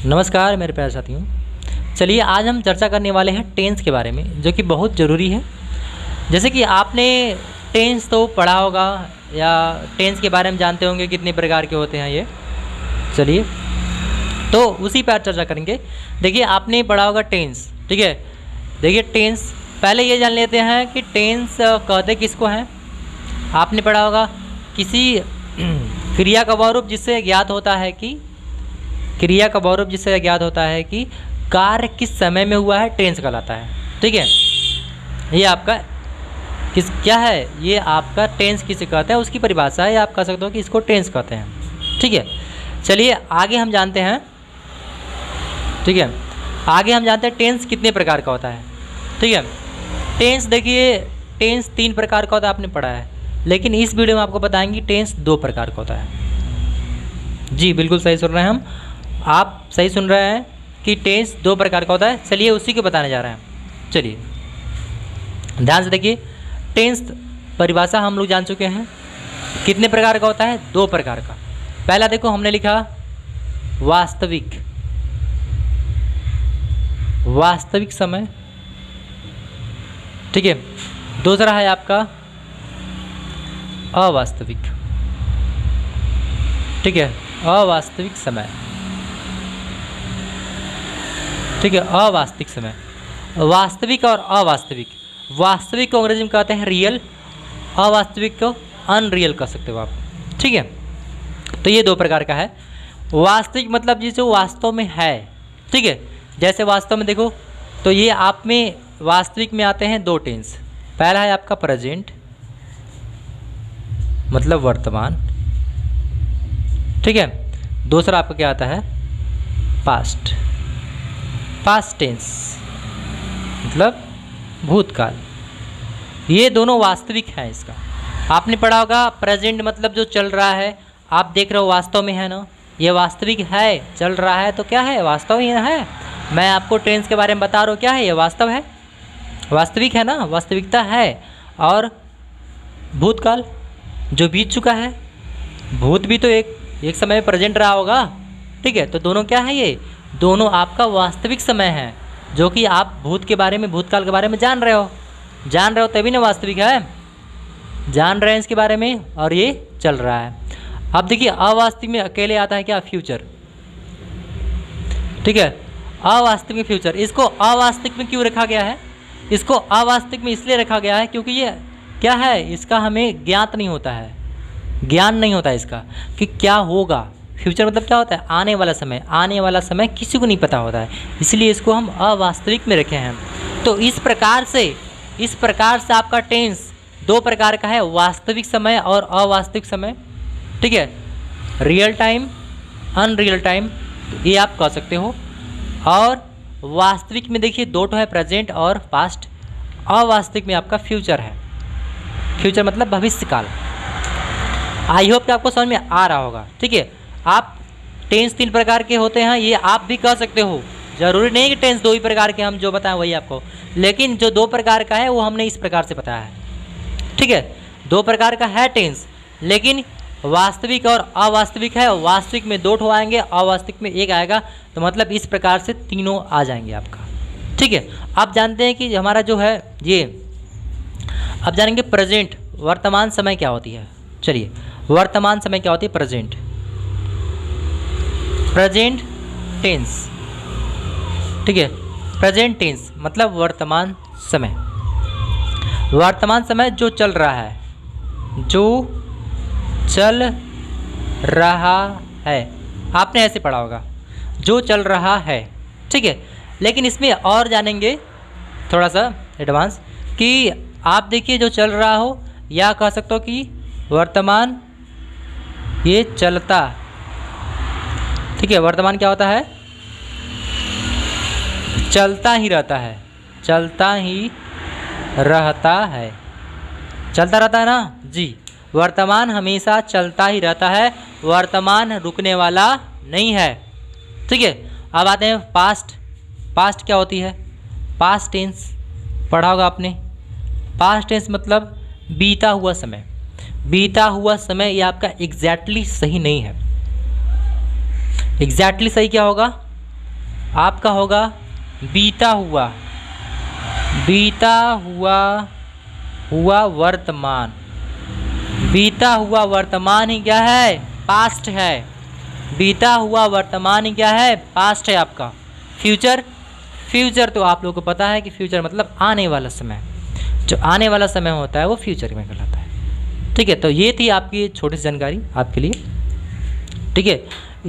नमस्कार मेरे प्यारे साथियों। चलिए आज हम चर्चा करने वाले हैं टेंस के बारे में, जो कि बहुत ज़रूरी है। जैसे कि आपने टेंस तो पढ़ा होगा या टेंस के बारे में जानते होंगे कितने प्रकार के होते हैं ये। चलिए तो उसी पर चर्चा करेंगे। देखिए आपने पढ़ा होगा टेंस, ठीक है। देखिए टेंस पहले ये जान लेते हैं कि टेंस कहते किसको हैं। आपने पढ़ा होगा किसी क्रिया का वह रूप जिससे ज्ञात होता है कि कार्य किस समय में हुआ है, टेंस कहलाता है। ठीक है, ये आपका क्या है, ये आपका टेंस किसे कहते हैं उसकी परिभाषा है। आप कह सकते हो कि इसको टेंस कहते हैं। ठीक है, चलिए आगे हम जानते हैं। ठीक है, आगे हम जानते हैं टेंस कितने प्रकार का होता है। ठीक है, टेंस देखिए टेंस 3 प्रकार का होता है, आपने पढ़ा है। लेकिन इस वीडियो में आपको बताएंगे टेंस 2 प्रकार का होता है। जी बिल्कुल सही सुन रहे हैं आप सही सुन रहे हैं कि टेंस 2 प्रकार का होता है। चलिए उसी को बताने जा रहे हैं। चलिए ध्यान से देखिए, टेंस परिभाषा हम लोग जान चुके हैं। कितने प्रकार का होता है, 2 प्रकार का। पहला देखो हमने लिखा वास्तविक समय। ठीक है, दूसरा है आपका अवास्तविक। ठीक है, अवास्तविक समय। ठीक है, अवास्तविक समय। वास्तविक और अवास्तविक। वास्तविक को अंग्रेजी में कहते हैं रियल, अवास्तविक को अनरियल कह सकते हो आप। ठीक है, तो ये 2 प्रकार का है। वास्तविक मतलब जिसे वास्तव में है। ठीक है, जैसे वास्तव में देखो तो ये आप में वास्तविक में आते हैं 2 टेंस। पहला है आपका प्रेजेंट मतलब वर्तमान। ठीक है, दूसरा आपका क्या आता है, पास्ट टेंस मतलब भूतकाल। ये दोनों वास्तविक हैं। इसका आपने पढ़ा होगा प्रेजेंट मतलब जो चल रहा है, आप देख रहे हो वास्तव में है ना, ये वास्तविक है, चल रहा है तो क्या है, वास्तव ही है। मैं आपको टेंस के बारे में बता रहा हूँ, क्या है ये, वास्तव है, वास्तविक है ना, वास्तविकता है। और भूतकाल जो बीत चुका है, भूत भी तो एक समय में प्रेजेंट रहा होगा। ठीक है, तो दोनों क्या है, ये दोनों आपका वास्तविक समय है, जो कि आप भूतकाल के बारे में जान रहे हो तभी ना वास्तविक है, जान रहे हैं इसके बारे में और ये चल रहा है। अब देखिए अवास्तविक में अकेले आता है क्या, फ्यूचर। ठीक है, अवास्तविक में फ्यूचर। इसको अवास्तविक में क्यों रखा गया है, इसको अवास्तविक में इसलिए रखा गया है क्योंकि ये क्या है, इसका हमें ज्ञात नहीं होता है, ज्ञान नहीं होता है इसका कि क्या होगा। फ्यूचर मतलब क्या होता है, आने वाला समय किसी को नहीं पता होता है, इसलिए इसको हम अवास्तविक में रखे हैं। तो इस प्रकार से आपका टेंस 2 प्रकार का है, वास्तविक समय और अवास्तविक समय। ठीक है, रियल टाइम अनरियल टाइम ये आप कह सकते हो। और वास्तविक में देखिए 2 है, प्रेजेंट और पास्ट। अवास्तविक में आपका फ्यूचर है, फ्यूचर मतलब भविष्यकाल। आई होप कि आपको समझ में आ रहा होगा। ठीक है, आप टेंस 3 प्रकार के होते हैं, ये आप भी कह सकते हो। जरूरी नहीं कि टेंस 2 ही प्रकार के हम जो बताएं वही आपको, लेकिन जो 2 प्रकार का है वो हमने इस प्रकार से बताया है। ठीक है, 2 प्रकार का है टेंस, लेकिन वास्तविक और अवास्तविक है। वास्तविक में 2 आएंगे, अवास्तविक में 1 आएगा, तो मतलब इस प्रकार से तीनों आ जाएंगे आपका। ठीक है, आप जानते हैं कि हमारा जो है ये, अब जानेंगे प्रेजेंट वर्तमान समय क्या होती है। चलिए वर्तमान समय क्या होती है, प्रेजेंट टेंस। ठीक है, प्रेजेंट टेंस मतलब वर्तमान समय जो चल रहा है, आपने ऐसे पढ़ा होगा, जो चल रहा है। ठीक है, लेकिन इसमें और जानेंगे थोड़ा सा एडवांस कि आप देखिए जो चल रहा हो, या कह सकते हो कि वर्तमान ये चलता। ठीक है, वर्तमान क्या होता है, चलता ही रहता है, चलता रहता है ना जी। वर्तमान हमेशा चलता ही रहता है, वर्तमान रुकने वाला नहीं है। ठीक है, अब आते हैं पास्ट क्या होती है, पास्ट टेंस पढ़ा होगा आपने। पास्ट टेंस मतलब बीता हुआ समय। ये आपका एग्जैक्टली सही नहीं है। एग्जैक्टली सही क्या होगा, आपका होगा बीता हुआ, बीता हुआ, हुआ वर्तमान। बीता हुआ वर्तमान ही क्या है? पास्ट है। बीता हुआ वर्तमान ही क्या है? पास्ट है आपका। फ्यूचर, फ्यूचर तो आप लोगों को पता है कि फ्यूचर मतलब आने वाला समय। जो आने वाला समय होता है वो फ्यूचर में कहलाता है। ठीक है, तो ये थी आपकी छोटी सी जानकारी आपके लिए। ठीक है,